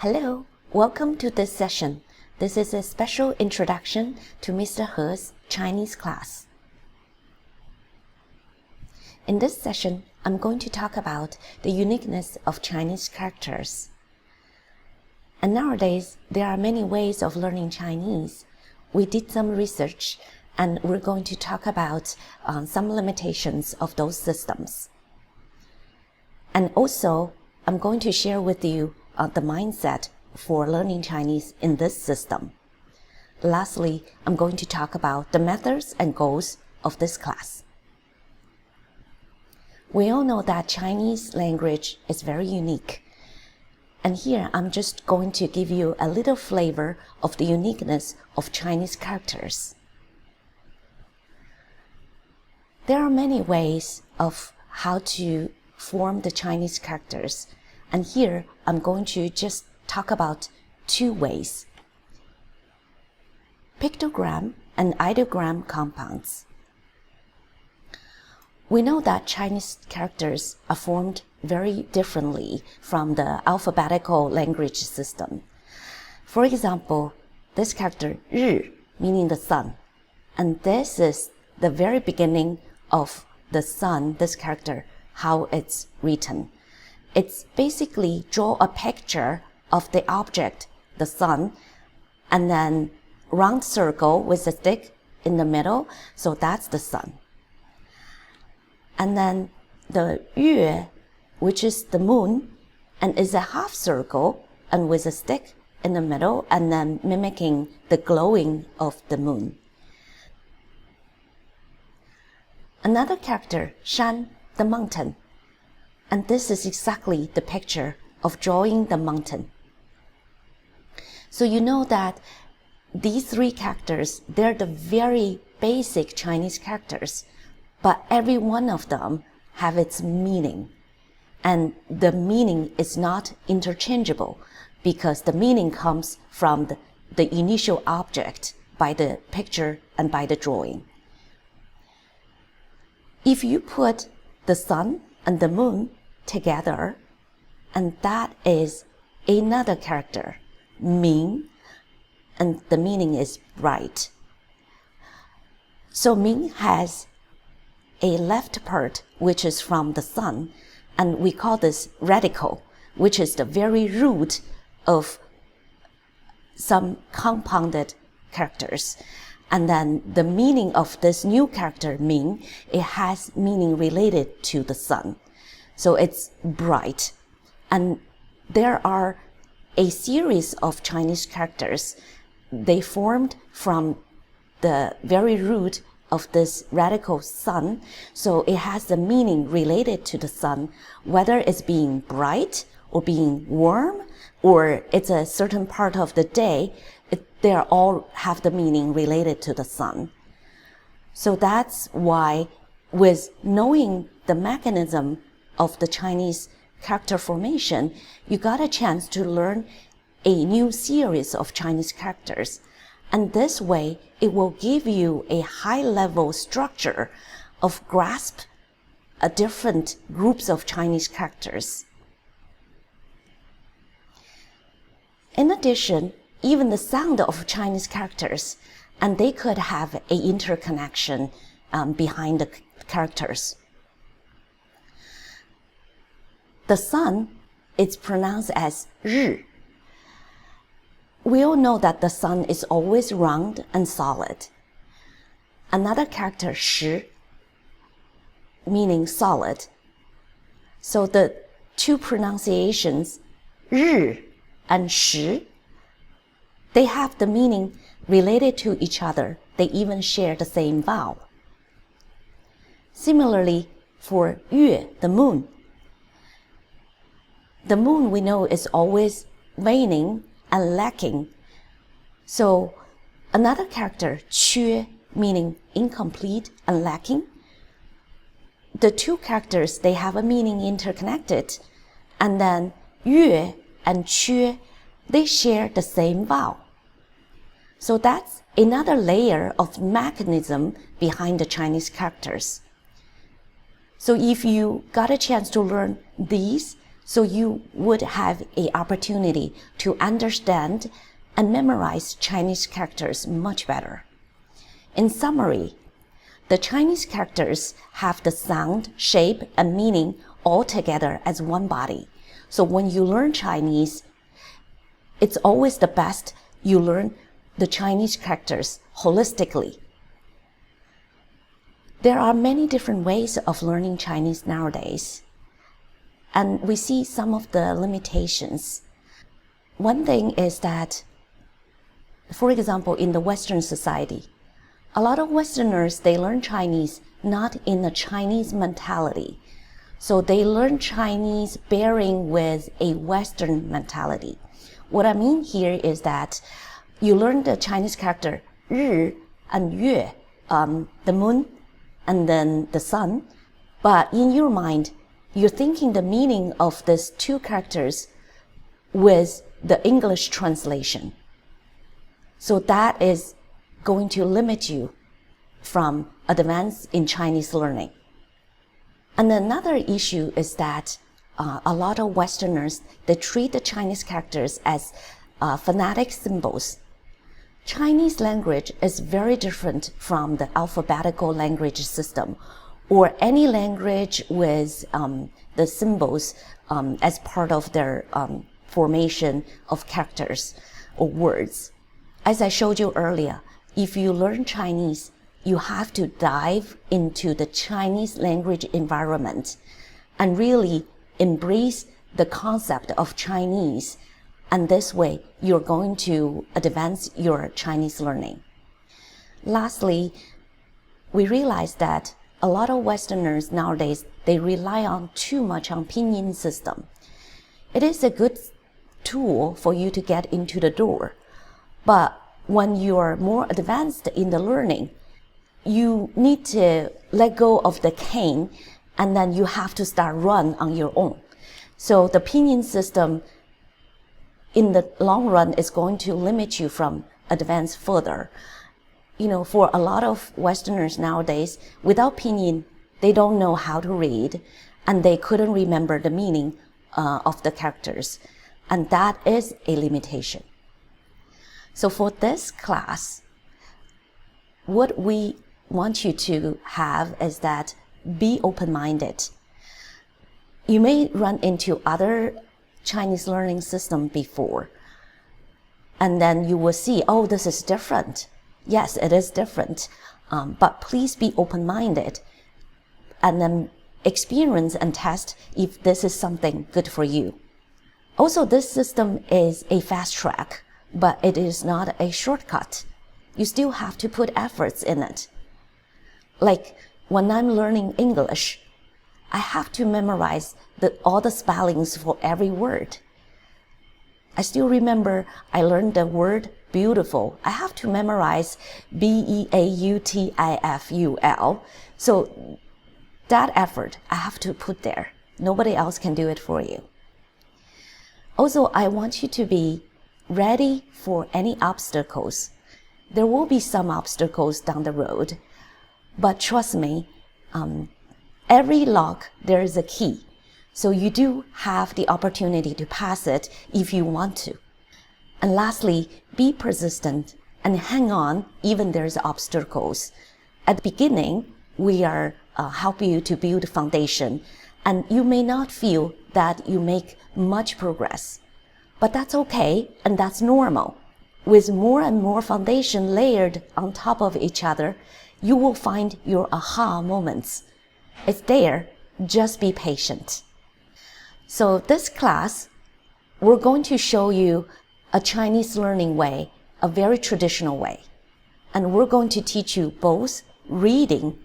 Hello, welcome to this session. This is a special introduction to Mr. He's Chinese class. In this session, I'm going to talk about the uniqueness of Chinese characters. And nowadays, there are many ways of learning Chinese. We did some research and we're going to talk about some limitations of those systems. And also, I'm going to share with you the mindset for learning Chinese in this system. Lastly, I'm going to talk about the methods and goals of this class. We all know that Chinese language is very unique. And here I'm just going to give you a little flavor of the uniqueness of Chinese characters. There are many ways of how to form the Chinese characters. And here I'm going to just talk about two ways: pictogram and ideogram compounds. We know that Chinese characters are formed very differently from the alphabetical language system. For example, this character 日 meaning the sun, and this is the very beginning of the sun, this character, how it's written. It's basically draw a picture of the object, the sun, and then round circle with a stick in the middle, so that's the sun. And then the 月, which is the moon, and is a half circle and with a stick in the middle and then mimicking the glowing of the moon. Another character, 山, the mountain. And this is exactly the picture of drawing the mountain. So you know that these three characters, they're the very basic Chinese characters, but every one of them have its meaning. And the meaning is not interchangeable because the meaning comes from the initial object by the picture and by the drawing. If you put the sun and the moon together, and that is another character, 明, and the meaning is bright. So 明 has a left part which is from the sun, and we call this radical, which is the very root of some compounded characters. And then the meaning of this new character, 明, it has meaning related to the sun. So it's bright. And there are a series of Chinese characters. They formed from the very root of this radical sun. So it has the meaning related to the sun, whether it's being bright or being warm, or it's a certain part of the day, they all have the meaning related to the sun. So that's why, with knowing the mechanism of the Chinese character formation, you got a chance to learn a new series of Chinese characters. And this way, it will give you a high-level structure of grasp different groups of Chinese characters. In addition, even the sound of Chinese characters, and they could have an interconnection behind the characters. The sun is pronounced as 日. We all know that the sun is always round and solid. Another character, 时, meaning solid. So the two pronunciations, 日 and 时, they have the meaning related to each other. They even share the same vowel. Similarly, for 月, the moon. The moon we know is always waning and lacking. So another character, 缺, meaning incomplete and lacking. The two characters, they have a meaning interconnected. And then 月 and 缺, they share the same vowel. So that's another layer of mechanism behind the Chinese characters. So if you got a chance to learn these, so you would have an opportunity to understand and memorize Chinese characters much better. In summary, the Chinese characters have the sound, shape, and meaning all together as one body. So when you learn Chinese, it's always the best you learn the Chinese characters holistically. There are many different ways of learning Chinese nowadays, and we see some of the limitations. One thing is that, for example, in the Western society, a lot of Westerners, they learn Chinese not in a Chinese mentality. So they learn Chinese bearing with a Western mentality. What I mean here is that you learn the Chinese character 日 and 月, the moon and then the sun, but in your mind, you're thinking the meaning of these two characters with the English translation. So that is going to limit you from advance in Chinese learning. And another issue is that a lot of Westerners, they treat the Chinese characters as phonetic symbols. Chinese language is very different from the alphabetical language system or any language with the symbols as part of their formation of characters or words. As I showed you earlier, if you learn Chinese, you have to dive into the Chinese language environment and really embrace the concept of Chinese. And this way, you're going to advance your Chinese learning. Lastly, we realize that a lot of Westerners nowadays, they rely on too much on pinyin system. It is a good tool for you to get into the door. But when you're more advanced in the learning, you need to let go of the cane and then you have to start run on your own. So the pinyin system in the long run is going to limit you from advance further. You know, for a lot of Westerners nowadays, without pinyin, they don't know how to read and they couldn't remember the meaning of the characters. And that is a limitation. So for this class, what we want you to have is that be open-minded. You may run into other Chinese learning system before, and then you will see, oh, this is different. Yes, it is different, but please be open-minded and then experience and test if this is something good for you. Also, this system is a fast track, but it is not a shortcut. You still have to put efforts in it. Like when I'm learning English, I have to memorize all the spellings for every word. I still remember I learned the word beautiful. I have to memorize B-E-A-U-T-I-F-U-L. So that effort I have to put there. Nobody else can do it for you. Also, I want you to be ready for any obstacles. There will be some obstacles down the road, but trust me, every lock there is a key. So you do have the opportunity to pass it if you want to. And lastly, be persistent and hang on even there's obstacles. At the beginning, we are helping you to build a foundation, and you may not feel that you make much progress. But that's okay, and that's normal. With more and more foundation layered on top of each other, you will find your aha moments. It's there, just be patient. So this class, we're going to show you a Chinese learning way, a very traditional way. And we're going to teach you both reading,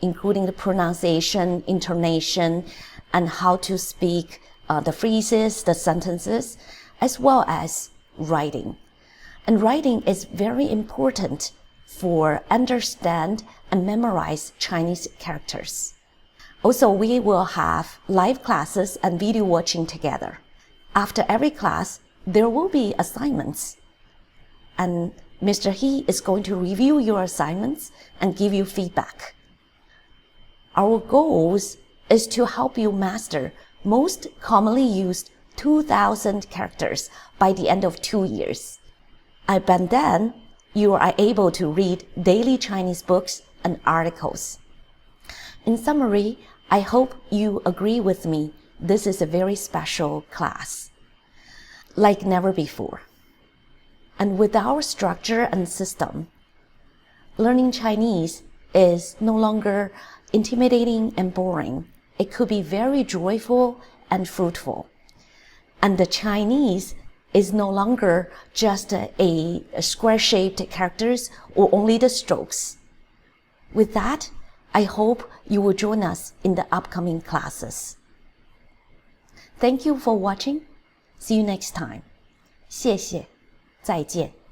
including the pronunciation, intonation, and how to speak the phrases, the sentences, as well as writing. And writing is very important for understand and memorize Chinese characters. Also, we will have live classes and video watching together. After every class, there will be assignments. And Mr. He is going to review your assignments and give you feedback. Our goals is to help you master most commonly used 2,000 characters by the end of 2 years. I bet then you are able to read daily Chinese books and articles. In summary, I hope you agree with me. This is a very special class, like never before. And with our structure and system, learning Chinese is no longer intimidating and boring. It could be very joyful and fruitful. And the Chinese is no longer just a square-shaped characters or only the strokes. With that, I hope you will join us in the upcoming classes. Thank you for watching. See you next time. 谢谢，再见。